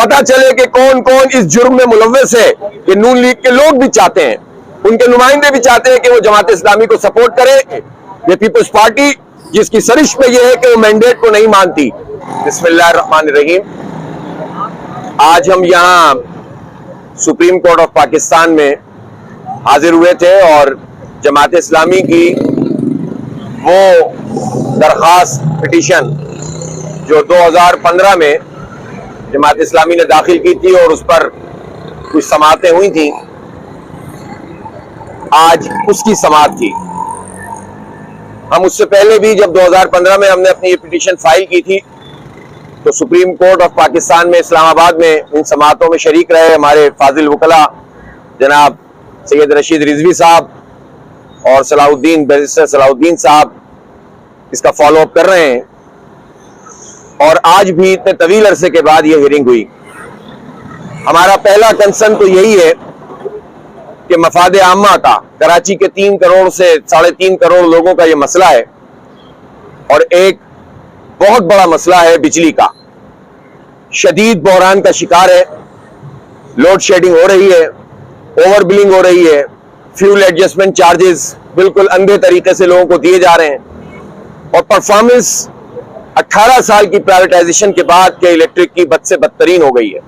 पता चले कि कौन कौन इस जुर्म में मुलव्वस है। कि नून लीग के लोग भी चाहते हैं, उनके नुमाइंदे भी चाहते हैं कि वो जमात इस्लामी को सपोर्ट करे। ये पीपल्स पार्टी जिसकी सरिश पे ये है कि वो मैंडेट को नहीं मानती। बिस्मिल्लाहिर्रहमानिर्रहीम। आज हम यहाँ सुप्रीम कोर्ट ऑफ पाकिस्तान में हाजिर हुए थे और जमात इस्लामी की वो दरख्वास्त पिटीशन जो 2015 में जमात इस्लामी ने दाखिल की थी और उस पर कुछ समाअतें हुई थी, आज उसकी समाअत थी। हम उससे पहले भी जब 2015 में हमने अपनी ये पिटीशन फाइल की थी तो सुप्रीम कोर्ट ऑफ पाकिस्तान में इस्लामाबाद में इन समाअतों में शरीक रहे हमारे फाजिल वकला जनाब सैयद रशीद रिजवी साहब और सलाहुद्दीन बैरिस्टर सलाहुद्दीन साहब इसका फॉलो अप कर रहे हैं। और आज भी इतने तवील अरसे के बाद ये हियरिंग हुई। हमारा पहला कंसर्न तो यही है कि मफाद आम्मा का, कराची के 3 करोड़ से 3.5 करोड़ लोगों का ये मसला है और एक बहुत बड़ा मसला है बिजली का। शदीद बहरान का शिकार है, लोड शेडिंग हो रही है, ओवर बिलिंग हो रही है, फ्यूल एडजस्टमेंट चार्जेस बिल्कुल अंधे तरीके से लोगों को दिए जा रहे हैं और परफॉर्मेंस 18 साल की प्राइवेटाइजेशन के बाद के इलेक्ट्रिक की बद से बदतरीन हो गई है।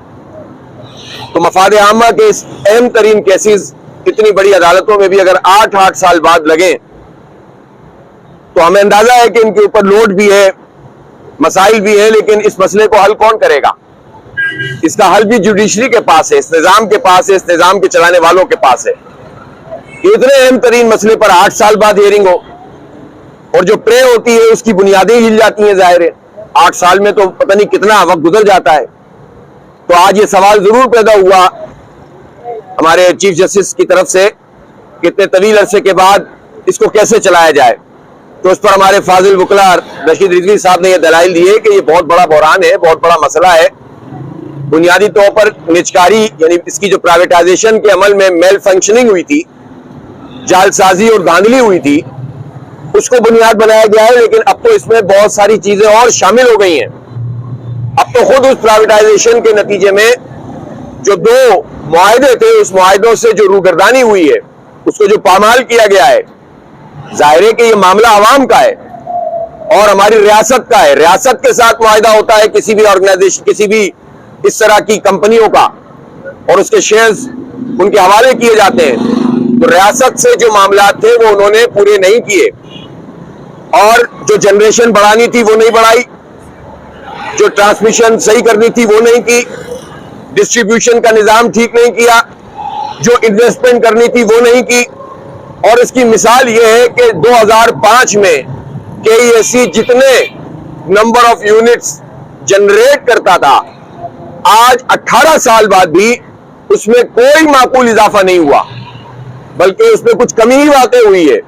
तो मफाद आम्मा के इस अहम तरीन केसेस इतनी बड़ी अदालतों में भी अगर 8 साल बाद लगे तो हमें अंदाजा है कि इनके ऊपर लोड भी है, मसाइल भी है, लेकिन इस मसले को हल कौन करेगा? इसका हल भी जुडिशरी के पास है, इस निजाम के पास है, इस निजाम के चलाने वालों के पास है। इतने अहम तरीन मसले पर 8 साल बाद हियरिंग हो और जो प्रे होती है उसकी बुनियादें हिल जाती हैं। जाहिर है 8 साल में तो पता नहीं कितना वक्त गुजर जाता है। तो आज ये सवाल जरूर पैदा हुआ हमारे चीफ जस्टिस की तरफ से कि इतने तवील अरसे के बाद इसको कैसे चलाया जाए। तो उस पर हमारे फाजिल वकला रशीद रिजवी साहब ने यह दलाइल दिए कि ये बहुत बड़ा बहरान है, बहुत बड़ा मसला है। बुनियादी तौर पर निजकारी यानी इसकी जो प्राइवेटाइजेशन के अमल में मेल फंक्शनिंग हुई थी, जालसाजी और धांधली हुई थी, उसको बुनियाद बनाया गया है। लेकिन अब तो इसमें बहुत सारी चीजें और शामिल हो गई हैं। अब तो खुद उस प्राइवेटाइजेशन के नतीजे में जो 2 मुआहदे थे, उस मुआहदों से जो रूगर्दानी हुई है, उसको जो पामाल किया गया है, जाहिर है कि ये मामला अवाम का है और हमारी रियासत का है। रियासत के साथ मुआहदा होता है किसी भी ऑर्गेनाइजेशन, किसी भी इस तरह की कंपनियों का, और उसके शेयर्स उनके हवाले किए जाते हैं। तो रियासत से जो मामला थे वो उन्होंने पूरे नहीं किए और जो जनरेशन बढ़ानी थी वो नहीं बढ़ाई, जो ट्रांसमिशन सही करनी थी वो नहीं की, डिस्ट्रीब्यूशन का निजाम ठीक नहीं किया, जो इन्वेस्टमेंट करनी थी वो नहीं की। और इसकी मिसाल ये है कि 2005 में KESC जितने नंबर ऑफ यूनिट्स जनरेट करता था, आज 18 साल बाद भी उसमें कोई माकूल इजाफा नहीं हुआ, बल्कि उसमें कुछ कमी ही वाक़ई हुई है।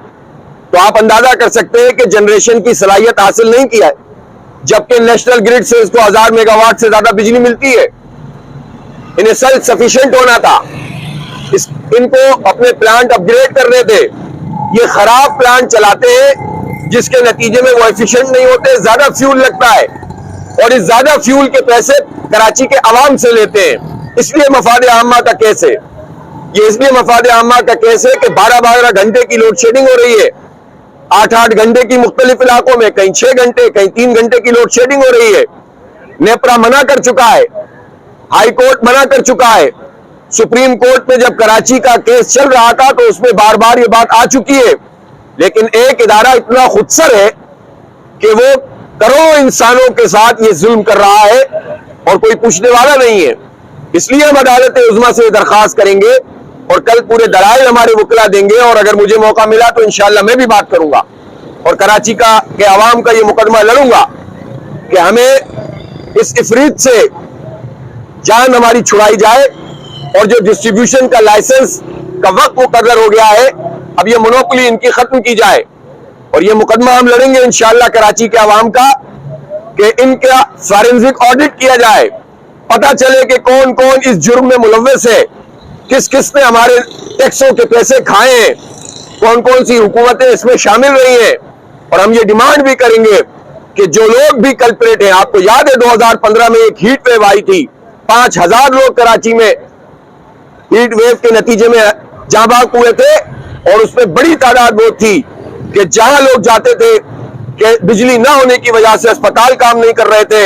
तो आप अंदाजा कर सकते हैं कि जनरेशन की सलाहियत हासिल नहीं किया है, जबकि नेशनल ग्रिड से इसको 1000 मेगावाट से ज्यादा बिजली मिलती है। इन्हें सेल्फ सफिशिएंट होना था, इनको अपने प्लांट अपग्रेड करने थे। ये खराब प्लांट चलाते हैं जिसके नतीजे में वो एफिशिएंट नहीं होते, ज्यादा फ्यूल लगता है और इस ज्यादा फ्यूल के पैसे कराची के अवाम से लेते हैं। इसलिए मफाद आम्मा का केस है ये, इसलिए मफाद आम्मा का केस है कि 12-12 घंटे की लोड शेडिंग हो रही है, 8-8 घंटे की मुख्तलिफ इलाकों में, कहीं 6 घंटे कहीं 3 घंटे की लोड शेडिंग हो रही है। नेपरा मना कर चुका है, हाई कोर्ट मना कर चुका है, सुप्रीम कोर्ट में जब कराची का केस चल रहा था तो उसमें बार बार ये बात आ चुकी है। लेकिन एक इदारा इतना खुदसर है कि वो करोड़ों इंसानों के साथ ये जुल्म कर रहा है और कोई पूछने वाला नहीं है। इसलिए हम अदालत उज़्मा से दरखास्त करेंगे और कल पूरे दलाइल हमारे वकला देंगे और अगर मुझे मौका मिला तो इंशाअल्लाह मैं भी बात करूंगा और कराची के आवाम का ये मुकदमा लड़ूंगा कि हमें इस इफरीत से जान हमारी छुड़ाई जाए और जो डिस्ट्रीब्यूशन का लाइसेंस का वक्त मुकर्रर हो गया है, अब ये मोनोपोली इनकी खत्म की जाए। और ये मुकदमा हम लड़ेंगे इंशाअल्लाह कराची के आवाम का कि इनका फॉरेंसिक ऑडिट किया जाए, पता चले कि कौन कौन इस जुर्म में मुलव्वस है, किस किस ने हमारे टैक्सों के पैसे खाए हैं, कौन कौन सी हुकूमतें इसमें शामिल रही हैं। और हम ये डिमांड भी करेंगे कि जो लोग भी कल्प्रेट हैं, आपको याद है 2015 में एक हीट वेव आई थी 5,000 लोग कराची में हीट वेव के नतीजे में जाँ बाग हुए थे, और उसमें बड़ी तादाद वो थी कि जहां लोग जाते थे कि बिजली ना होने की वजह से अस्पताल काम नहीं कर रहे थे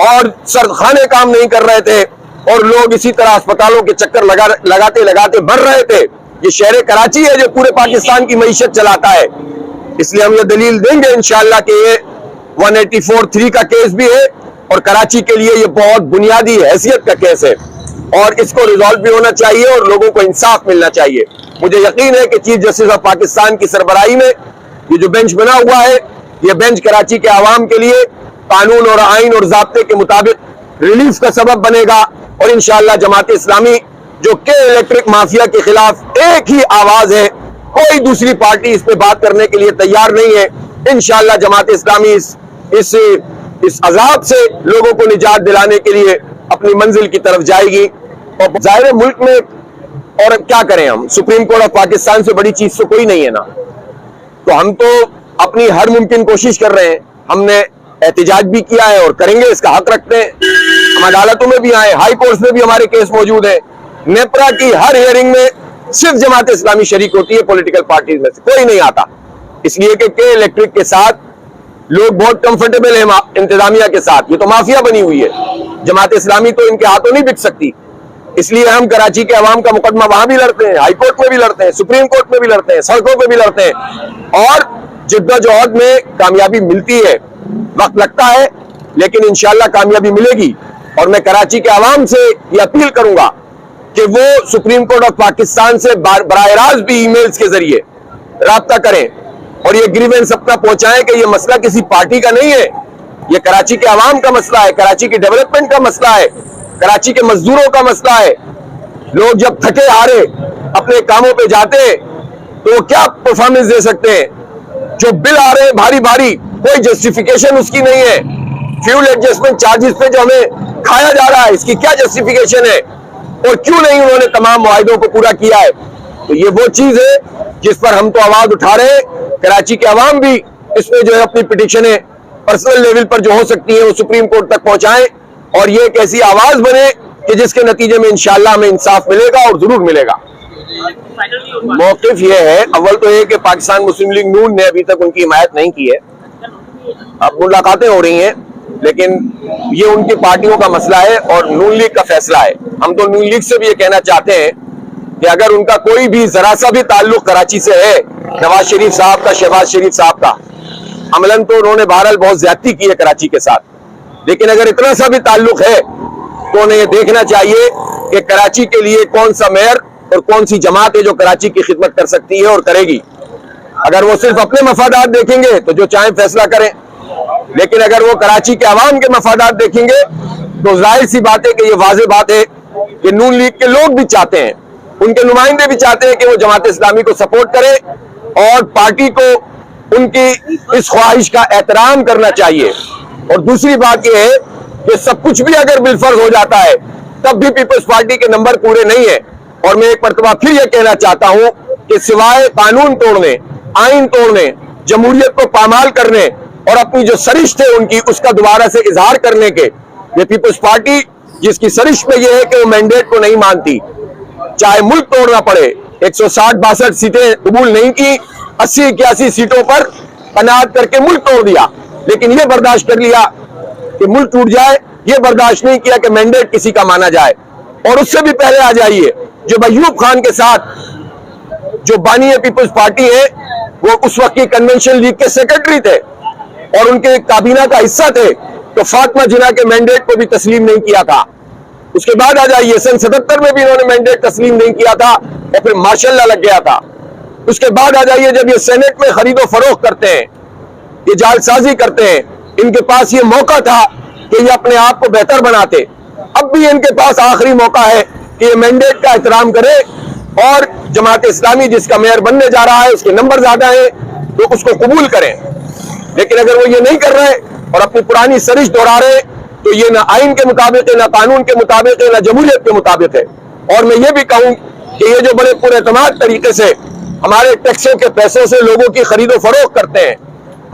और सर्दखाने काम नहीं कर रहे थे, और लोग इसी तरह अस्पतालों के चक्कर लगाते लगाते मर रहे थे। ये शहर कराची है जो पूरे पाकिस्तान की मईशत चलाता है। इसलिए हम ये दलील देंगे इंशाअल्लाह कि ये 184(3) का केस भी है, और कराची के लिए ये बहुत बुनियादी हैसियत का केस है, और इसको रिजॉल्व भी होना चाहिए और लोगों को इंसाफ मिलना चाहिए। मुझे यकीन है कि चीफ जस्टिस ऑफ पाकिस्तान की सरबराही में ये जो बेंच बना हुआ है, ये बेंच कराची के आवाम के लिए कानून और आइन और ज़ाब्ते के मुताबिक रिलीफ का सबब बनेगा, और इंशाअल्लाह जमात इस्लामी जो के इलेक्ट्रिक माफिया के खिलाफ एक ही आवाज है, कोई दूसरी पार्टी इस पे बात करने के लिए तैयार नहीं है। इंशाअल्लाह जमात इस्लामी इस अजाब से लोगों को निजात दिलाने के लिए अपनी मंजिल की तरफ जाएगी। और जाहिर मुल्क में और क्या करें हम, सुप्रीम कोर्ट ऑफ पाकिस्तान से बड़ी चीज तो कोई नहीं है ना, तो हम तो अपनी हर मुमकिन कोशिश कर रहे हैं। हमने एहतिजाज भी किया है और करेंगे, इसका हक रखते हैं। हम अदालतों में भी आए, हाई कोर्ट में भी हमारे केस मौजूद है। नेपरा की हर हियरिंग में सिर्फ जमात इस्लामी शरीक होती है, पॉलिटिकल पार्टीज में से कोई नहीं आता, इसलिए कि के इलेक्ट्रिक के साथ लोग बहुत कंफर्टेबल है इंतजामिया के साथ। ये तो माफिया बनी हुई है, जमात इस्लामी तो इनके हाथों नहीं बिक सकती। इसलिए हम कराची के अवाम का मुकदमा वहां भी लड़ते हैं, हाई कोर्ट में भी लड़ते हैं, सुप्रीम कोर्ट में भी लड़ते हैं, सड़कों पे भी लड़ते हैं, और जिद्दोजहद में कामयाबी मिलती है। वक्त लगता है लेकिन इंशाअल्लाह कामयाबी मिलेगी। और मैं कराची के अवाम से ये अपील करूंगा कि वो सुप्रीम कोर्ट ऑफ पाकिस्तान से बराह रास्त भी ईमेल्स के जरिए राब्ता करें और ये ग्रीवेंस अपना पहुंचाएं कि ये मसला किसी पार्टी का नहीं है, ये कराची के अवाम का मसला है, कराची की डेवलपमेंट का मसला है, कराची के मजदूरों का मसला है। लोग जब थके हारे अपने कामों पे जाते हैं तो वो क्या परफॉर्मेंस दे सकते हैं? जो बिल आ रहे हैं भारी भारी, कोई जस्टिफिकेशन उसकी नहीं है। फ्यूल एडजस्टमेंट चार्जेस पे जो हमें खाया जा रहा है, इसकी क्या जस्टिफिकेशन है? और क्यों नहीं उन्होंने तमाम मुआहिदों को पूरा किया है? तो ये वो चीज है जिस पर हम तो आवाज उठा रहे हैं। कराची के अवाम भी इसमें जो है अपनी पिटिशन है पर्सनल लेवल पर जो हो सकती है वो सुप्रीम कोर्ट तक पहुंचाएं, और ये एक ऐसी आवाज बने कि जिसके नतीजे में इंशाअल्लाह हमें इंसाफ मिलेगा, और जरूर मिलेगा। मौकिफ ये है, अव्वल तो ये कि पाकिस्तान मुस्लिम लीग नून ने अभी तक उनकी हिमायत नहीं की है। अब मुलाकातें हो रही हैं, लेकिन ये उनकी पार्टियों का मसला है और नून लीग का फैसला है। हम तो नून लीग से भी ये कहना चाहते हैं कि अगर उनका कोई भी जरा सा भी ताल्लुक कराची से है, नवाज शरीफ साहब का, शहबाज शरीफ साहब का, अमलन तो उन्होंने बहरहाल बहुत ज्यादती की है कराची के साथ, लेकिन अगर इतना सा भी ताल्लुक है तो उन्हें ये देखना चाहिए कि कराची के लिए कौन सा मेयर और कौन सी जमात है जो कराची की खिदमत कर सकती है और करेगी। अगर वो सिर्फ अपने मफादात देखेंगे तो जो चाहे फैसला करें, लेकिन अगर वो कराची के अवाम के मफादात देखेंगे तो जाहिर सी बात है कि ये वाज़ेह बात है कि नून लीग के लोग भी चाहते हैं, उनके नुमाइंदे भी चाहते हैं कि वो जमात इस्लामी को सपोर्ट करें और पार्टी को उनकी इस ख्वाहिश का एहतराम करना चाहिए। और दूसरी बात यह है कि सब कुछ भी अगर बिलफर्ज हो जाता है तब भी पीपल्स पार्टी के नंबर पूरे नहीं है। और मैं एक मरतबा फिर यह कहना चाहता हूं कि सिवाय कानून तोड़ने, आइन तोड़ने, जमहूरियत को पामाल करने और अपनी जो सरिश थे उनकी उसका दोबारा से इजहार करने के, ये पीपल्स पार्टी जिसकी सरिश में यह है कि वो मैंडेट को नहीं मानती, चाहे मुल्क तोड़ना पड़े, 160-62 सीटें कबूल नहीं की, 80-81 सीटों पर कनात करके मुल्क तोड़ दिया, लेकिन यह बर्दाश्त कर लिया कि मुल्क टूट जाए, यह बर्दाश्त नहीं किया कि मैंडेट किसी का माना जाए। और उससे भी पहले आ जाइए, जब अयूब खान के साथ जो बानी पीपल्स पार्टी है वो उस वक्त की कन्वेंशन लीग के सेक्रेटरी थे और उनके काबीना का हिस्सा थे, तो फातिमा जिन्ना के मैंडेट को भी तस्लीम नहीं किया था। उसके बाद आ जाइए, सन 77 में भी इन्होंने मैंडेट तस्लीम नहीं किया था और फिर माशाल्लाह लग गया था। उसके बाद आ जाइए, जब ये सेनेट में खरीदो फरोख्त करते हैं, ये जालसाजी करते हैं, इनके पास ये मौका था कि ये अपने आप को बेहतर बनाते। अब भी इनके पास आखिरी मौका है कि ये मैंडेट का एहतराम करे और जमात इस्लामी जिसका मेयर बनने जा रहा है, उसके नंबर ज्यादा है, तो उसको कबूल करें। लेकिन अगर वो ये नहीं कर रहे और अपनी पुरानी सरिश दोहरा रहे तो ये ना आइन के मुताबिक है, ना कानून के मुताबिक है, ना जमहूरियत के मुताबिक है। और मैं ये भी कहूं कि ये जो बड़े पुरएतमाद तरीके से हमारे टैक्सों के पैसों से लोगों की खरीदो फरोख्त करते हैं,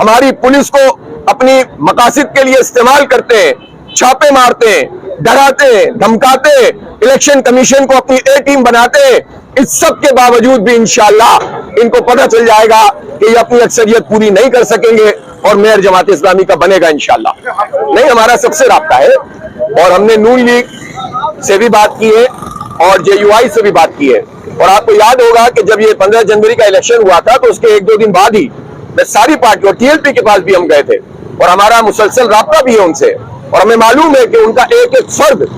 हमारी पुलिस को अपनी मकासद के लिए इस्तेमाल करते हैं, छापे मारते हैं, डराते हैं, धमकाते हैं, इलेक्शन कमीशन को अपनी ए टीम बनाते हैं, इस सब के बावजूद भी इंशाअल्लाह इनको पता चल जाएगा कि ये अपनी अक्सरियत पूरी नहीं कर सकेंगे और मेयर जमात इस्लामी का बनेगा इंशाअल्लाह। नहीं, हमारा सबसे राब्ता है और हमने नून लीग से भी बात की है और JUI से भी बात की है। और आपको याद होगा कि जब ये 15 जनवरी का इलेक्शन हुआ था तो उसके 1-2 दिन बाद ही मैं सारी पार्टियों TLP के पास भी हम गए थे और हमारा मुसलसल राब्ता भी है उनसे और हमें मालूम है कि उनका एक एक फर्द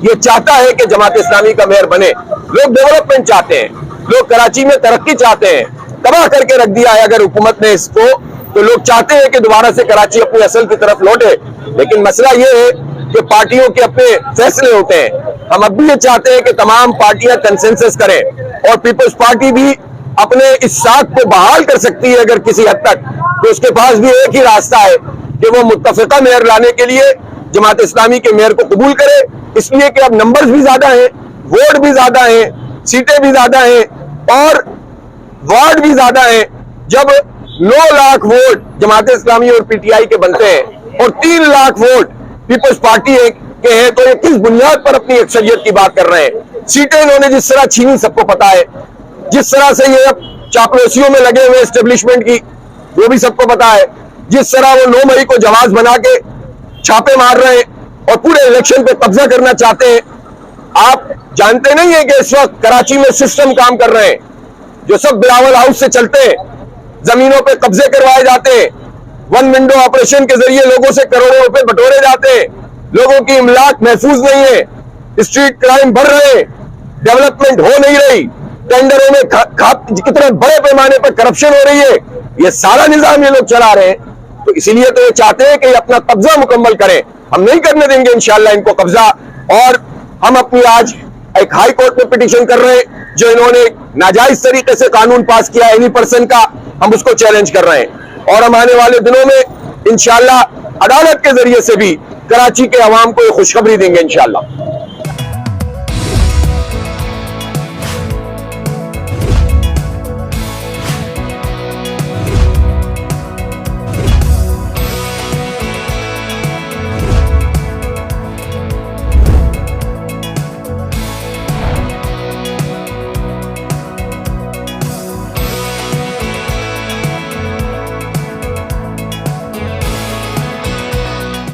ये चाहता है कि जमात इस्लामी का मेयर बने। लोग डेवलपमेंट चाहते हैं, लोग कराची में तरक्की चाहते हैं। तबाह करके रख दिया है अगर हुकूमत ने इसको, तो लोग चाहते हैं कि दोबारा से कराची अपनी असल की तरफ लौटे। लेकिन मसला ये है कि पार्टियों के अपने फैसले होते हैं। हम अब भी ये चाहते हैं कि तमाम पार्टियां कंसेंसस करें और पीपल्स पार्टी भी अपने इस साख को बहाल कर सकती है अगर किसी हद तक, तो उसके पास भी एक ही रास्ता है कि वो मुत्तफिका मेयर लाने के लिए जमात इस्लामी के मेयर को कबूल करे, इसलिए कि अब नंबर्स भी ज्यादा हैं, वोट भी ज्यादा हैं, सीटें भी ज्यादा हैं और वार्ड भी ज्यादा हैं। जब 9 लाख वोट जमात इस्लामी और PTI के बनते हैं और 3 लाख वोट पीपल्स पार्टी के हैं, तो ये किस बुनियाद पर अपनी अक्सरियत की बात कर रहे हैं? सीटें इन्होंने जिस तरह छीनी सबको पता है, जिस तरह से ये अब चापलूसियों में लगे हुए एस्टेब्लिशमेंट की वो भी सबको पता है, जिस तरह वो 9 मई को जवाब बना के छापे मार रहे हैं और पूरे इलेक्शन पे कब्जा करना चाहते हैं। आप जानते नहीं है कि इस वक्त कराची में सिस्टम काम कर रहे हैं जो सब बिलावल हाउस से चलते हैं, जमीनों पे कब्जे करवाए जाते हैं, 1 विंडो ऑपरेशन के जरिए लोगों से करोड़ों रुपए बटोरे जाते हैं, लोगों की इमलाक महफूज नहीं है, स्ट्रीट क्राइम बढ़ रहे हैं, डेवलपमेंट हो नहीं रही, टेंडरों में कितने बड़े पैमाने पर करप्शन हो रही है, ये सारा निजाम ये लोग चला रहे हैं। तो इसीलिए तो ये चाहते हैं कि अपना कब्जा मुकम्मल करें। हम नहीं करने देंगे इंशाअल्लाह इनको कब्जा। और हम अपनी आज एक हाई कोर्ट में पिटीशन कर रहे हैं जो इन्होंने नाजायज तरीके से कानून पास किया एनी पर्सन का, हम उसको चैलेंज कर रहे हैं और हम आने वाले दिनों में इंशाअल्लाह अदालत के जरिए से भी कराची के अवाम को खुशखबरी देंगे इंशाअल्लाह।